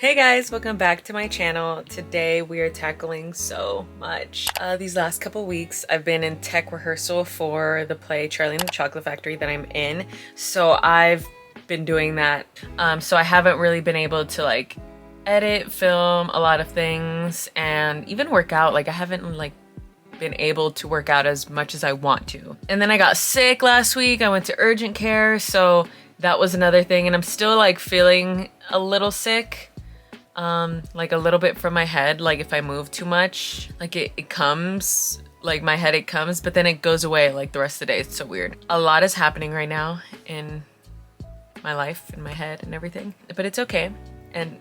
Hey guys, welcome back to my channel. Today we are tackling so much. These last couple weeks I've been in tech rehearsal for the play Charlie and the Chocolate Factory that I'm in. So I've been doing that. So I haven't really been able to like edit, film a lot of things, and even work out. Like I haven't been able to work out as much as I want to. And then I got sick last week. I went to urgent care, so that was another thing. And I'm still like feeling a little sick. Like a little bit from my head, like if I move too much, like it comes, like my headache comes, but then it goes away like the rest of the day. It's so weird. A lot is happening right now in my life, in my head and everything, but it's okay. And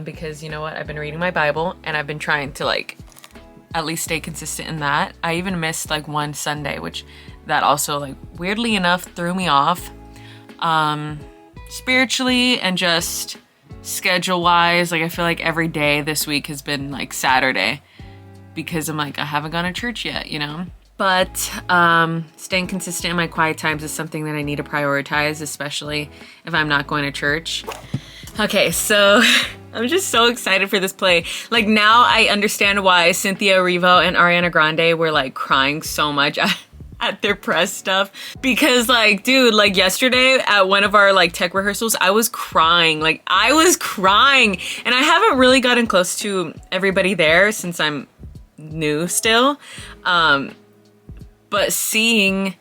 because you know what, I've been reading my Bible and I've been trying to like at least stay consistent in that. I even missed like one Sunday, which that also like weirdly enough threw me off spiritually and just schedule wise. Like I feel like every day this week has been like Saturday because I'm like, I haven't gone to church yet, you know? But staying consistent in my quiet times is something that I need to prioritize, especially if I'm not going to church. Okay, so I'm just so excited for this play. Like now I understand why Cynthia Erivo and Ariana Grande were like crying so much at their press stuff, because like, dude, like yesterday at one of our like tech rehearsals, I was crying. Like I was crying, and I haven't really gotten close to everybody there since I'm new still. But seeing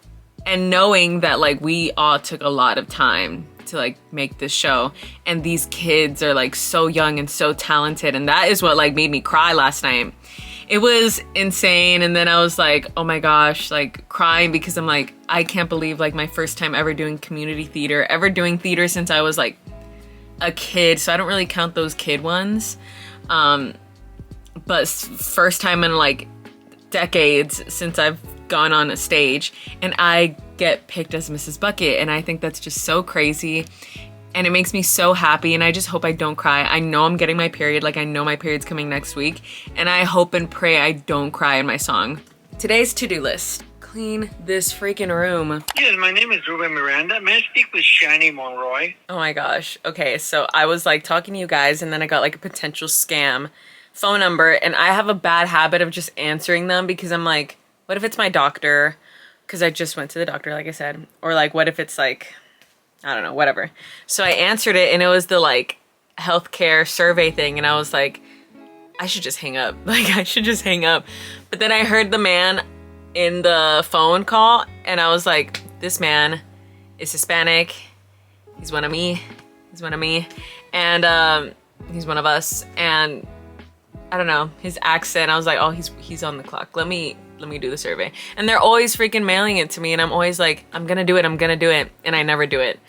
and knowing that like we all took a lot of time to like make this show, and these kids are like so young and so talented, and that is what like made me cry last night. It was insane. And then I was like, oh my gosh, like crying because I'm like, I can't believe like my first time ever doing community theater, ever doing theater since I was like a kid. So I don't really count those kid ones. But first time in like decades since I've gone on a stage, and I get picked as Mrs. Bucket. And I think that's just so crazy. And it makes me so happy, and I just hope I don't cry. I know I'm getting my period, like I know my period's coming next week, and I hope and pray I don't cry in my song. Today's to-do list: clean this freaking room. Yes, my name is Ruben Miranda. May I speak with Shani Monroy? Oh my gosh. Okay, so I was like talking to you guys, and then I got like a potential scam phone number, and I have a bad habit of just answering them because I'm like, what if it's my doctor? Because I just went to the doctor, like I said. Or like, what if it's like, I don't know, whatever. So I answered it, and it was the like healthcare survey thing, and I was like, I should just hang up. Like I should just hang up. But then I heard the man in the phone call, and I was like, this man is Hispanic. He's one of me. He's one of me. And he's one of us. And I don't know, his accent, I was like, oh, he's on the clock. Let me do the survey. And they're always freaking mailing it to me, and I'm always like, I'm gonna do it, and I never do it.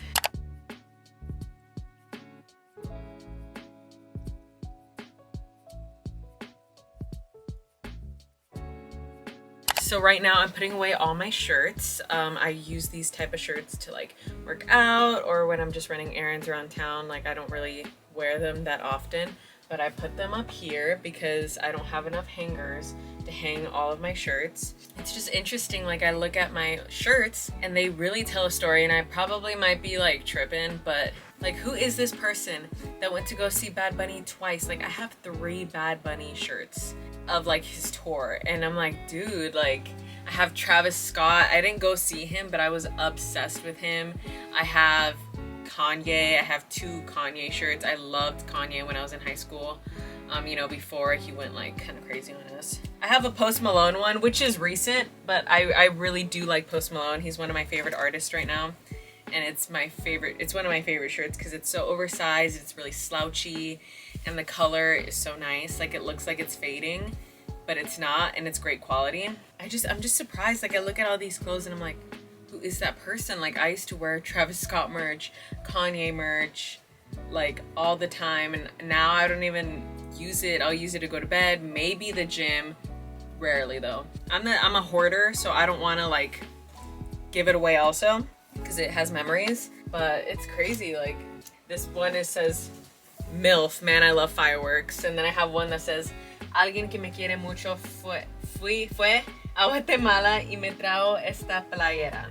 So right now I'm putting away all my shirts. I use these type of shirts to like work out, or when I'm just running errands around town. Like I don't really wear them that often, but I put them up here because I don't have enough hangers to hang all of my shirts. It's just interesting, like I look at my shirts and they really tell a story, and I probably might be like tripping, but like who is this person that went to go see Bad Bunny twice? Like I have 3 Bad Bunny shirts of like his tour, and I'm like, dude, like I have Travis Scott. I didn't go see him, but I was obsessed with him. I have Kanye. I have 2 Kanye shirts. I loved Kanye when I was in high school. You know, before he went like kind of crazy on us. I have a Post Malone one, which is recent, but I really do like Post Malone. He's one of my favorite artists right now. And it's my favorite, it's one of my favorite shirts because it's so oversized, it's really slouchy, and the color is so nice. Like it looks like it's fading, but it's not, and it's great quality. I'm just surprised. Like I look at all these clothes and I'm like, who is that person? Like I used to wear Travis Scott merch, Kanye merch, like all the time, and now I don't even use it. I'll use it to go to bed, maybe the gym, rarely though. I'm a hoarder, so I don't want to like give it away also because it has memories. But it's crazy. Like this one, it says MILF, man I love fireworks, and then I have one that says alguien que me quiere mucho fue a Guatemala y me trajo esta playera.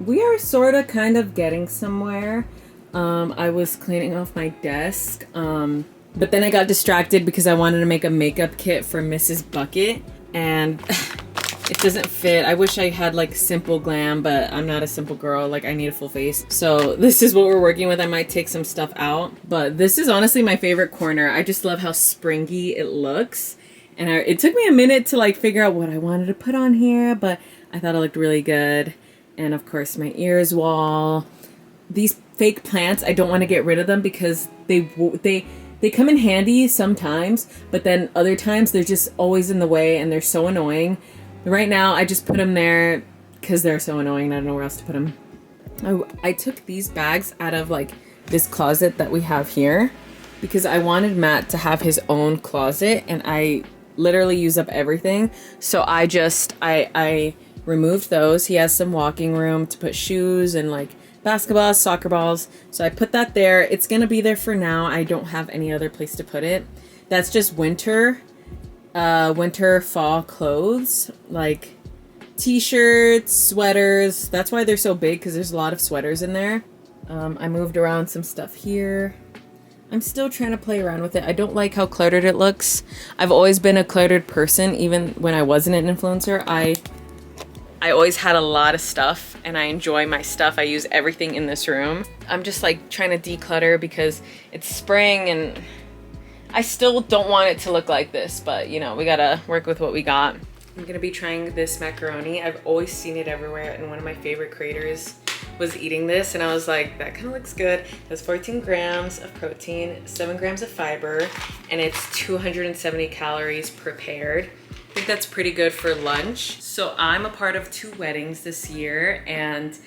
we are sort of kind of getting somewhere. I was cleaning off my desk, but then I got distracted because I wanted to make a makeup kit for Mrs. Bucket, and it doesn't fit. I wish I had like simple glam, but I'm not a simple girl. Like, I need a full face. So this is what we're working with. I might take some stuff out, but this is honestly my favorite corner. I just love how springy it looks. And it took me a minute to like figure out what I wanted to put on here, but I thought it looked really good. And of course my ears wall. These fake plants, I don't want to get rid of them because they come in handy sometimes, but then other times they're just always in the way and they're so annoying. Right now I just put them there because they're so annoying. I don't know where else to put them. I took these bags out of like this closet that we have here because I wanted Matt to have his own closet, and I literally use up everything. So I removed those. He has some walking room to put shoes and like basketballs, soccer balls. So I put that there. It's gonna be there for now. I don't have any other place to put it. That's just winter fall clothes, like t-shirts, sweaters. That's why they're so big, because there's a lot of sweaters in there. I moved around some stuff here. I'm still trying to play around with it. I don't like how cluttered it looks. I've always been a cluttered person. Even when I wasn't an influencer, I always had a lot of stuff, and I enjoy my stuff. I use everything in this room. I'm just like trying to declutter because it's spring and I still don't want it to look like this, but you know, we gotta work with what we got. I'm gonna be trying this macaroni. I've always seen it everywhere, and one of my favorite creators was eating this, and I was like, that kind of looks good. It has 14 grams of protein, 7 grams of fiber, and it's 270 calories prepared. I think that's pretty good for lunch. So I'm a part of 2 weddings this year, and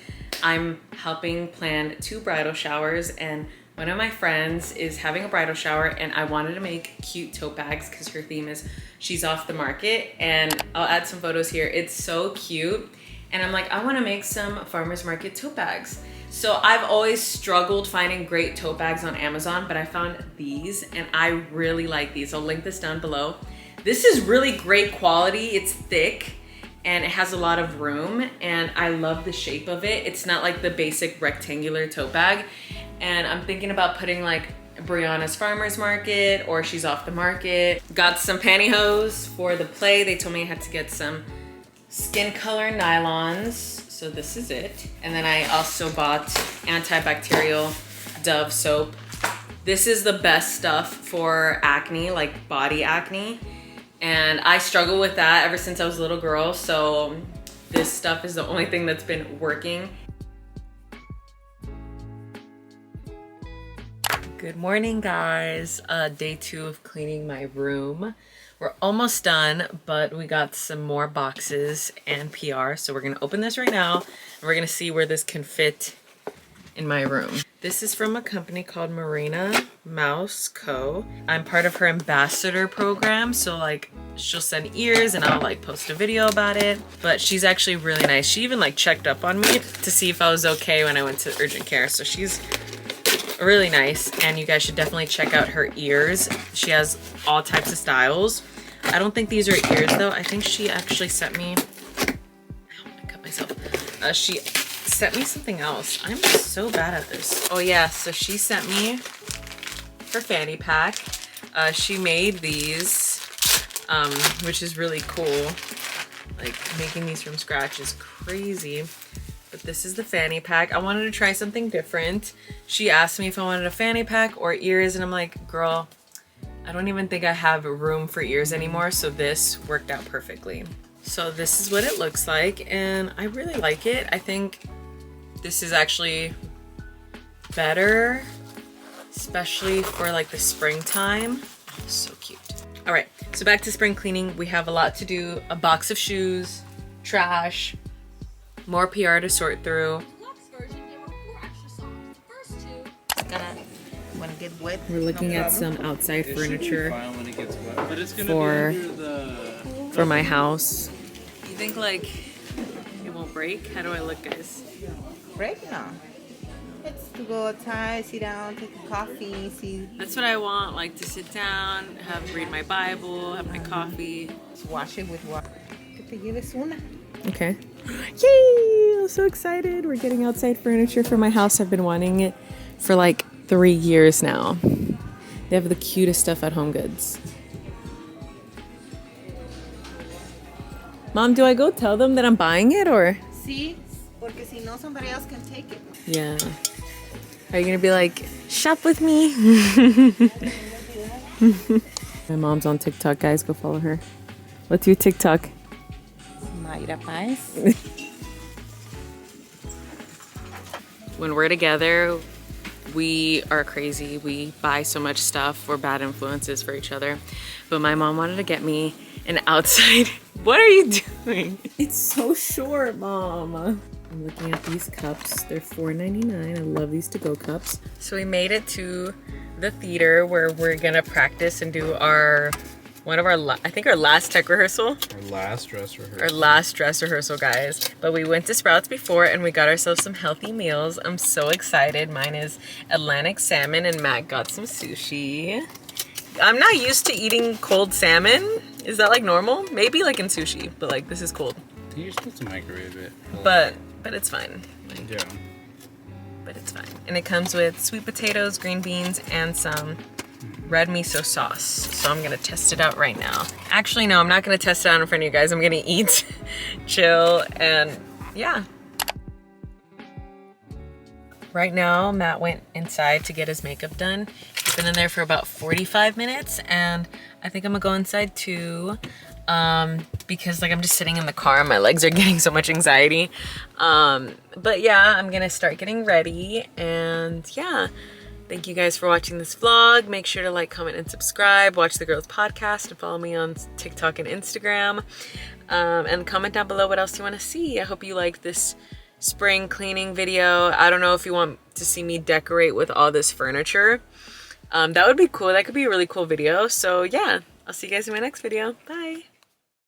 I'm helping plan 2 bridal showers, and one of my friends is having a bridal shower, and I wanted to make cute tote bags because her theme is she's off the market, and I'll add some photos here. It's so cute. And I'm like, I want to make some farmers market tote bags. So I've always struggled finding great tote bags on Amazon, but I found these and I really like these. I'll link this down below. This is really great quality. It's thick and it has a lot of room, and I love the shape of it. It's not like the basic rectangular tote bag. And I'm thinking about putting like Brianna's farmers market or she's off the market. Got some pantyhose for the play. They told me I had to get some skin color nylons, so this is it. And then I also bought antibacterial Dove soap. This is the best stuff for acne, like body acne, and I struggle with that ever since I was a little girl, so this stuff is the only thing that's been working. Good morning, guys. Day 2 of cleaning my room. We're almost done, but we got some more boxes and PR. So we're gonna open this right now, and we're gonna see where this can fit in my room. This is from a company called Marina Mouse Co. I'm part of her ambassador program. So like she'll send ears and I'll like post a video about it. But she's actually really nice. She even like checked up on me to see if I was okay when I went to urgent care. So she's really nice, and you guys should definitely check out her ears. She has all types of styles. I don't think these are ears though. I think she actually sent me, I cut myself. She sent me something else. I'm so bad at this. Oh yeah, so she sent me her fanny pack. She made these, which is really cool. Like making these from scratch is crazy. But this is the fanny pack. I wanted to try something different. She asked me if I wanted a fanny pack or ears, and I'm like, girl, I don't even think I have room for ears anymore, so this worked out perfectly. So this is what it looks like, and I really like it. I think this is actually better, especially for like the springtime. Oh, so cute. All right, so back to spring cleaning. We have a lot to do. A box of shoes, trash, more PR to sort through. We're looking at some outside furniture for my house. You think like it won't break? How do I look, guys? Break? No. It's to go outside, sit down, take a coffee, see. That's what I want, like to sit down, read my Bible, have my coffee. Just wash it with water. Que te lleves una. Okay. Yay! Oh, so excited. We're getting outside furniture for my house. I've been wanting it for like 3 years now. They have the cutest stuff at Home Goods. Mom, do I go tell them that I'm buying it or? Sí, porque si no, somebody else can take it. Yeah. Are you gonna be like, shop with me? My mom's on TikTok, guys. Go follow her. What's your TikTok? Mayra Paz. When we're together, we are crazy. We buy so much stuff. We're bad influences for each other. But my mom wanted to get me an outside. What are you doing? It's so short, Mom. I'm looking at these cups. They're $4.99. I love these to-go cups. So we made it to the theater where we're gonna practice and do our I think our last tech rehearsal. Our last dress rehearsal. Our last dress rehearsal, guys. But we went to Sprouts before and we got ourselves some healthy meals. I'm so excited. Mine is Atlantic salmon and Matt got some sushi. I'm not used to eating cold salmon. Is that like normal? Maybe like in sushi, but like this is cold. You're supposed to microwave it. But it's fine. Like, yeah. But it's fine. And it comes with sweet potatoes, green beans, and some red miso sauce. So I'm gonna test it out right now. Actually, no, I'm not gonna test it out in front of you guys. I'm gonna eat, chill, and yeah. Right now, Matt went inside to get his makeup done. He's been in there for about 45 minutes, and I think I'm gonna go inside too, because like I'm just sitting in the car and my legs are getting so much anxiety. But yeah, I'm gonna start getting ready, and yeah. Thank you guys for watching this vlog. Make sure to like, comment, and subscribe. Watch the Girls Podcast and follow me on TikTok and Instagram. And comment down below what else you want to see. I hope you liked this spring cleaning video. I don't know if you want to see me decorate with all this furniture. That would be cool. That could be a really cool video. So yeah, I'll see you guys in my next video. Bye.